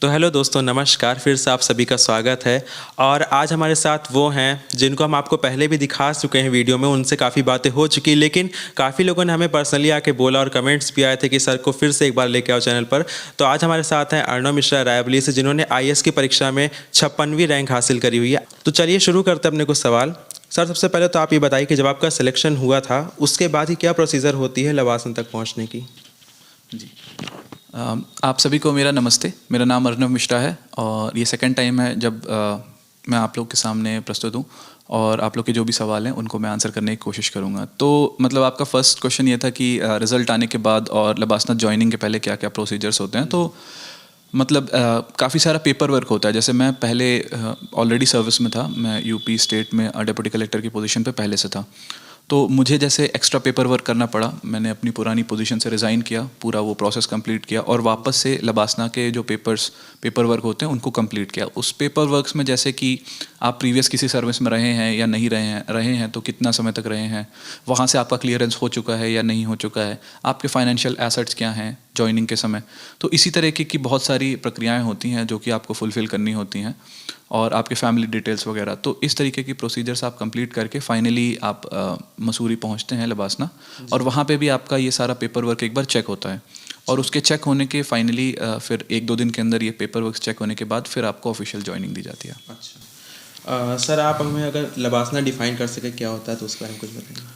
तो हेलो दोस्तों, नमस्कार। फिर से आप सभी का स्वागत है। और आज हमारे साथ वो हैं जिनको हम आपको पहले भी दिखा चुके हैं वीडियो में, उनसे काफ़ी बातें हो चुकी, लेकिन काफ़ी लोगों ने हमें पर्सनली आके बोला और कमेंट्स भी आए थे कि सर को फिर से एक बार लेके आओ चैनल पर। तो आज हमारे साथ हैं अर्णव मिश्रा रायबरेली से, जिन्होंने आईएएस की परीक्षा में 56वीं रैंक हासिल करी हुई है। तो चलिए शुरू करते हैं अपने कुछ सवाल। सर, सबसे पहले तो आप ये बताइए कि जब आपका सिलेक्शन हुआ था उसके बाद ही क्या प्रोसीजर होती है लवासन तक पहुँचने की? जी। आप सभी को मेरा नमस्ते। मेरा नाम अर्णव मिश्रा है और ये सेकंड टाइम है जब मैं आप लोग के सामने प्रस्तुत हूँ और आप लोग के जो भी सवाल हैं उनको मैं आंसर करने की कोशिश करूँगा। तो मतलब आपका फर्स्ट क्वेश्चन ये था कि रिज़ल्ट आने के बाद और लबासना ज्वाइनिंग के पहले क्या क्या प्रोसीजर्स होते हैं। तो मतलब काफ़ी सारा पेपर वर्क होता है। जैसे मैं पहले ऑलरेडी सर्विस में था, मैं यूपी स्टेट में डिप्टी कलेक्टर की पोजीशन पे पहले से था। तो मुझे जैसे एक्स्ट्रा पेपर वर्क करना पड़ा, मैंने अपनी पुरानी पोजीशन से रिज़ाइन किया, पूरा वो प्रोसेस कंप्लीट किया और वापस से लबासना के जो पेपर वर्क होते हैं उनको कंप्लीट किया। उस पेपर वर्क्स में जैसे कि आप प्रीवियस किसी सर्विस में रहे हैं या नहीं रहे हैं तो कितना समय तक रहे हैं, वहाँ से आपका क्लियरेंस हो चुका है या नहीं हो चुका है, आपके फाइनेंशियल एसेट्स क्या हैं जॉइनिंग के समय। तो इसी तरह की बहुत सारी प्रक्रियाएँ होती हैं जो कि आपको फुलफ़िल करनी होती हैं, और आपके फैमिली डिटेल्स वगैरह। तो इस तरीके की प्रोसीजर्स आप कंप्लीट करके फाइनली आप मसूरी पहुंचते हैं लबासना, और वहाँ पे भी आपका ये सारा पेपर वर्क एक बार चेक होता है और उसके चेक होने के फाइनली फिर 1-2 दिन के अंदर ये पेपर वर्क चेक होने के बाद फिर आपको ऑफिशियल ज्वाइनिंग दी जाती है। अच्छा। सर, आप हमें अगर लबासना डिफाइन कर सके क्या होता है तो उसके बारे में कुछ बताइए।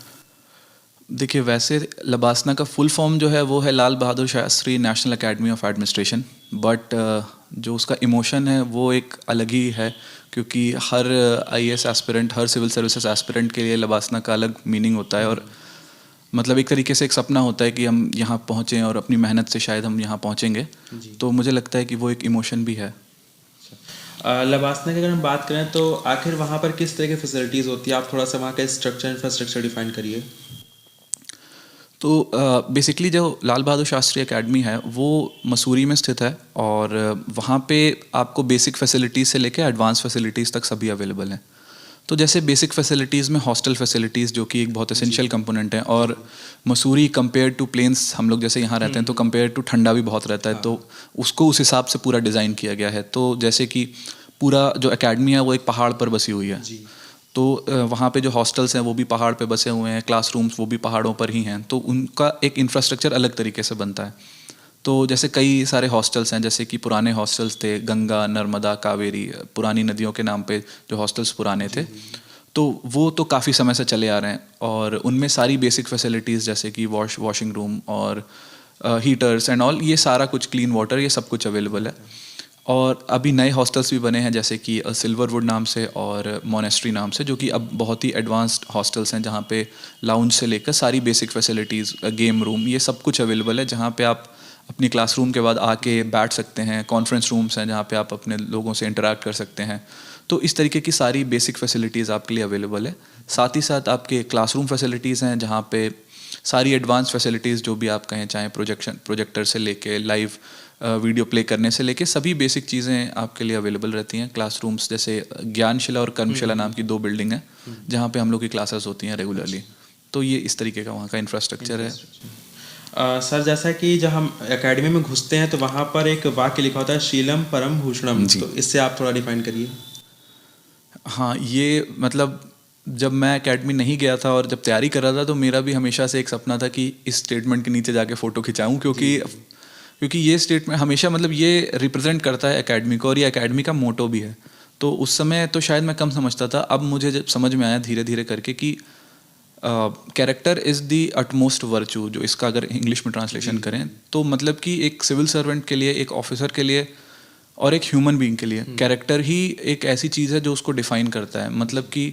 देखिए, वैसे लबासना का फुल फॉर्म जो है वो है Lal Bahadur Shastri National Academy of Administration, but जो उसका इमोशन है वो एक अलग ही है, क्योंकि हर आईएएस एस्पिरेंट, हर सिविल सर्विसेज एस्पिरेंट के लिए लबासना का अलग मीनिंग होता है। और मतलब एक तरीके से एक सपना होता है कि हम यहाँ पहुँचें और अपनी मेहनत से शायद हम यहाँ पहुँचेंगे। तो मुझे लगता है कि वो एक इमोशन भी है। लबासना की अगर हम बात करें तो आखिर वहाँ पर किस तरह की फैसिलिटीज़ होती है? आप थोड़ा सा वहाँ का स्ट्रक्चर, इंफ्रास्ट्रक्चर डिफाइन करिए। तो बेसिकली जो लाल बहादुर शास्त्री एकेडमी है वो मसूरी में स्थित है, और वहाँ पे आपको बेसिक फैसिलिटीज़ से लेकर एडवांस फैसिलिटीज़ तक सभी अवेलेबल हैं। तो जैसे बेसिक फैसिलिटीज़ में हॉस्टल फैसिलिटीज़, जो कि एक बहुत एसेंशियल कंपोनेंट है, और मसूरी कंपेयर टू प्लेन्स, हम लोग जैसे यहाँ रहते हैं तो कंपेयर टू ठंडा भी बहुत रहता है, तो उसको उस हिसाब से पूरा डिज़ाइन किया गया है। तो जैसे कि पूरा जो एकेडमी है वो एक पहाड़ पर बसी हुई है, तो वहाँ पे जो हॉस्टल्स हैं वो भी पहाड़ पे बसे हुए हैं, क्लासरूम्स वो भी पहाड़ों पर ही हैं, तो उनका एक इंफ्रास्ट्रक्चर अलग तरीके से बनता है। तो जैसे कई सारे हॉस्टल्स हैं, जैसे कि पुराने हॉस्टल्स थे, गंगा, नर्मदा, कावेरी, पुरानी नदियों के नाम पे जो हॉस्टल्स पुराने थे, तो वो तो काफ़ी समय से चले आ रहे हैं, और उनमें सारी बेसिक फैसिलिटीज़ जैसे कि वॉशिंग रूम और हीटर्स एंड ऑल, ये सारा कुछ, क्लीन वाटर, ये सब कुछ अवेलेबल है। और अभी नए हॉस्टल्स भी बने हैं, जैसे कि सिल्वरवुड नाम से और मोनेस्ट्री नाम से, जो कि अब बहुत ही एडवांस्ड हॉस्टल्स हैं, जहाँ पे लाउंज से लेकर सारी बेसिक फैसिलिटीज़, गेम रूम, ये सब कुछ अवेलेबल है, जहाँ पे आप अपनी क्लासरूम के बाद आके बैठ सकते हैं। कॉन्फ्रेंस रूम्स हैं जहाँ पे आप अपने लोगों से इंटरेक्ट कर सकते हैं। तो इस तरीके की सारी बेसिक फैसिलिटीज़ आपके लिए अवेलेबल है। साथ ही साथ आपके क्लासरूम फैसिलिटीज़ हैं, जहाँ पे सारी एडवांस फैसिलिटीज़ जो भी आप कहें, चाहे प्रोजेक्टर से लेके लाइव वीडियो प्ले करने से लेके सभी बेसिक चीज़ें आपके लिए अवेलेबल रहती हैं। क्लासरूम्स जैसे ज्ञानशिला और कर्मशिला नाम की 2 बिल्डिंग हैं, जहाँ पे हम लोग की क्लासेस होती हैं रेगुलरली। तो ये इस तरीके का वहाँ का इंफ्रास्ट्रक्चर है। सर, जैसा कि जब हम एकेडमी में घुसते हैं तो वहाँ पर एक वाक्य लिखा होता है, शीलम परम भूषणम, तो इससे आप थोड़ा डिफाइन करिए। हाँ, ये मतलब जब मैं एकेडमी नहीं गया था और जब तैयारी कर रहा था, तो मेरा भी हमेशा से एक सपना था कि इस स्टेटमेंट के नीचे जाके फ़ोटो खिंचाऊँ, क्योंकि ये स्टेटमेंट हमेशा मतलब ये रिप्रेजेंट करता है एकेडमी को, और ये एकेडमी का मोटो भी है। तो उस समय तो शायद मैं कम समझता था, अब मुझे जब समझ में आया धीरे धीरे करके कि character is the utmost virtue, जो इसका अगर इंग्लिश में ट्रांसलेशन करें तो मतलब कि एक सिविल सर्वेंट के लिए, एक ऑफिसर के लिए और एक ह्यूमन बीइंग के लिए कैरेक्टर ही एक ऐसी चीज़ है जो उसको डिफाइन करता है। मतलब कि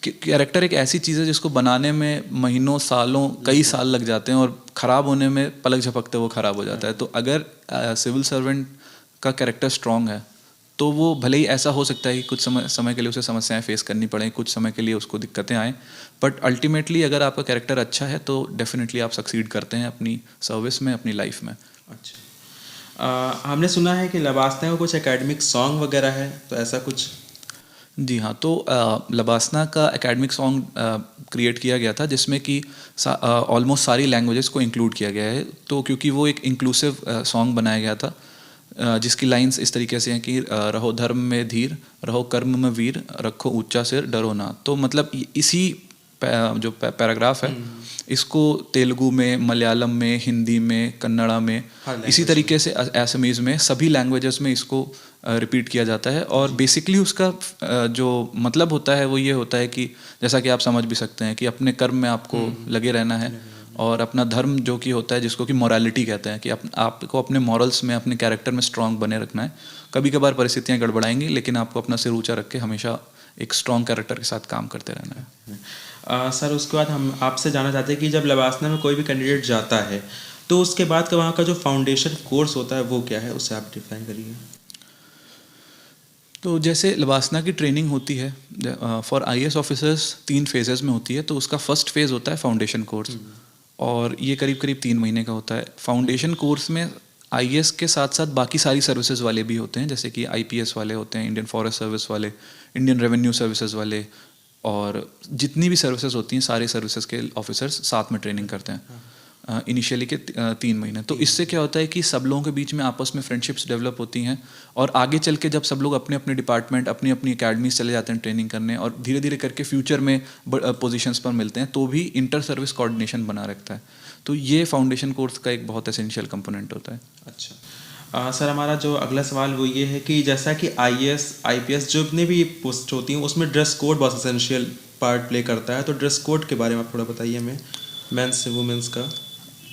कैरेक्टर एक ऐसी चीज़ है जिसको बनाने में महीनों, सालों, कई साल लग जाते हैं, और ख़राब होने में पलक झपकते वो ख़राब हो जाता है। तो अगर सिविल सर्वेंट का कैरेक्टर स्ट्रॉन्ग है तो वो भले ही ऐसा हो सकता है कि कुछ समय के लिए उसे समस्याएं फेस करनी पड़ें, कुछ समय के लिए उसको दिक्कतें आएँ, बट अल्टीमेटली अगर आपका कैरेक्टर अच्छा है तो डेफिनेटली आप सक्सीड करते हैं अपनी सर्विस में, अपनी लाइफ में। अच्छा। हमने सुना है कि लबासना का कुछ एकेडमिक सॉन्ग वगैरह है, तो ऐसा कुछ? जी हाँ, तो लबासना का एकेडमिक सॉन्ग क्रिएट किया गया था, जिसमें कि ऑलमोस्ट सारी लैंग्वेजेस को इंक्लूड किया गया है। तो क्योंकि वो एक इंक्लूसिव सॉन्ग बनाया गया था, जिसकी लाइंस इस तरीके से हैं कि रहो धर्म में धीर, रहो कर्म में वीर, रखो ऊंचा सिर, डरो ना। तो मतलब इसी जो पैराग्राफ है इसको तेलुगु में, मलयालम में, हिंदी में, कन्नड़ा में, इसी तरीके से असमीज़ में, सभी लैंग्वेजेस में इसको रिपीट किया जाता है। और बेसिकली उसका जो मतलब होता है वो ये होता है कि जैसा कि आप समझ भी सकते हैं कि अपने कर्म में आपको लगे रहना है, और अपना धर्म जो कि होता है, जिसको कि मोरालिटी कहते हैं, कि आपको अपने मॉरल्स में, अपने कैरेक्टर में स्ट्रांग बने रखना है। कभी कभार परिस्थितियाँ गड़बड़ाएंगी, लेकिन आपको अपना सिर ऊंचा रख के हमेशा एक स्ट्रांग कैरेक्टर के साथ काम करते रहना है। सर उसके बाद हम आपसे जानना चाहते हैं कि जब लबासना में कोई भी कैंडिडेट जाता है तो उसके बाद का वहाँ का जो फाउंडेशन कोर्स होता है वो क्या है, उससे आप डिफाइन करिए। तो जैसे लबासना की ट्रेनिंग होती है फॉर IAS ऑफिसर्स 3 फेजेस में होती है। तो उसका फर्स्ट फेज़ होता है फाउंडेशन कोर्स, और ये करीब करीब 3 महीने का होता है। फाउंडेशन कोर्स में IAS के साथ साथ बाकी सारी सर्विसेज वाले भी होते हैं, जैसे कि IPS वाले होते हैं, इंडियन फॉरेस्ट सर्विस वाले, इंडियन रेवेन्यू सर्विसेज वाले, और जितनी भी सर्विसेज होती हैं सारे सर्विसेज के ऑफिसर्स साथ में ट्रेनिंग करते हैं इनिशियली के 3 महीने। तो इससे क्या होता है कि सब लोगों के बीच में आपस में फ्रेंडशिप्स डेवलप होती हैं, और आगे चल के जब सब लोग अपने अपने डिपार्टमेंट, अपनी अपनी अकेडमीज चले जाते हैं ट्रेनिंग करने, और धीरे धीरे करके फ्यूचर में पोजीशंस पर मिलते हैं, तो भी इंटर सर्विस कोऑर्डिनेशन बना रखता है। तो ये फाउंडेशन कोर्स का एक बहुत एसेंशियल कंपोनेंट होता है। अच्छा सर, हमारा जो अगला सवाल वो ये है कि जैसा कि IAS IPS जितने भी पोस्ट होती हैं उसमें ड्रेस कोड बहुत एसेंशियल पार्ट प्ले करता है, तो ड्रेस कोड के बारे में आप थोड़ा बताइए हमें, मेंस से वुमेंस का।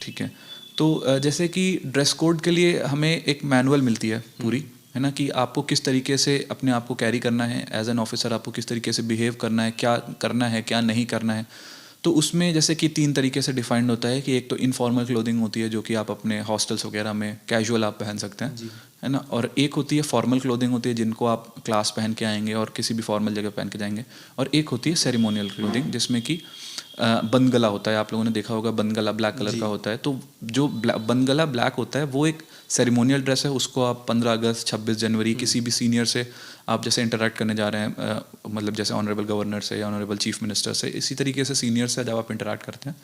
ठीक है, तो जैसे कि ड्रेस कोड के लिए हमें एक मैनुअल मिलती है पूरी, है ना, कि आपको किस तरीके से अपने आप को कैरी करना है एज एन ऑफिसर, आपको किस तरीके से बिहेव करना है, क्या नहीं करना है। तो उसमें जैसे कि 3 तरीके से डिफाइंड होता है कि एक तो इनफॉर्मल क्लोथिंग होती है, जो कि आप अपने हॉस्टल्स वगैरह में कैजुअल आप पहन सकते हैं, है ना, और एक होती है फॉर्मल क्लोथिंग होती है, जिनको आप क्लास पहन के आएंगे और किसी भी फॉर्मल जगह पहन के जाएंगे, और एक होती है सेरेमोनियल क्लोथिंग, जिसमें कि बंद गला होता है। आप लोगों ने देखा होगा बंद गला ब्लैक कलर का होता है। तो जो बंद गला ब्लैक होता है वो एक सेरेमोनियल ड्रेस है, उसको आप 15 अगस्त 26 जनवरी किसी भी सीनियर से आप जैसे इंटरेक्ट करने जा रहे हैं, मतलब जैसे ऑनरेबल गवर्नर से या ऑनरेबल चीफ मिनिस्टर से, इसी तरीके से सीनियर से जब आप इंटरेक्ट करते हैं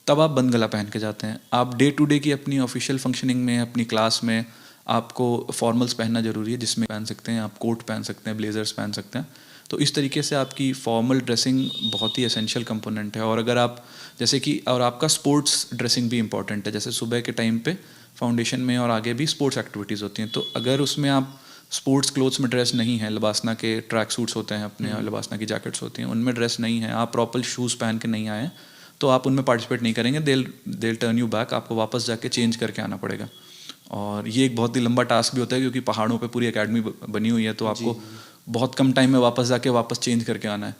तब आप बंद गला पहन के जाते हैं। आप डे टू डे की अपनी ऑफिशियल फंक्शनिंग में, अपनी क्लास में आपको फॉर्मल्स पहनना ज़रूरी है, जिसमें पहन सकते हैं आप कोट पहन सकते हैं, ब्लेजर्स पहन सकते हैं। तो इस तरीके से आपकी फॉर्मल ड्रेसिंग बहुत ही एसेंशियल कंपोनेंट है। और अगर आप जैसे कि, और आपका स्पोर्ट्स ड्रेसिंग भी इंपॉर्टेंट है, जैसे सुबह के टाइम पे फाउंडेशन में और आगे भी स्पोर्ट्स एक्टिविटीज़ होती हैं। तो अगर उसमें आप स्पोर्ट्स क्लोथ्स में ड्रेस नहीं है, लबासना के ट्रैक सूट्स होते हैं अपने, और लबासना की जैकेट्स होती हैं, उनमें ड्रेस नहीं है, आप प्रॉपर शूज़ पहन के नहीं आए, तो आप उनमें पार्टिसिपेट नहीं करेंगे। देल टर्न यू बैक, आपको वापस जाके चेंज करके आना पड़ेगा। और ये एक बहुत ही लंबा टास्क भी होता है, क्योंकि पहाड़ों पे पूरी एकेडमी बनी हुई है, तो आपको बहुत कम टाइम में वापस चेंज करके आना है।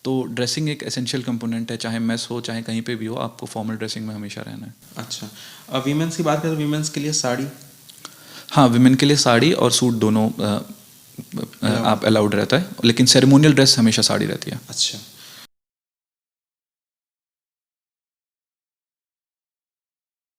तो ड्रेसिंग एक एसेंशियल कंपोनेंट है, चाहे मेस हो चाहे कहीं पे भी हो, आपको फॉर्मल ड्रेसिंग में हमेशा रहना है। अच्छा, अब वीमेंस की बात करें तो वीमेंस के लिए साड़ी? हाँ, विमेन के लिए साड़ी और सूट दोनों आप अलाउड रहता है, लेकिन सेरेमोनियल ड्रेस हमेशा साड़ी रहती है। अच्छा,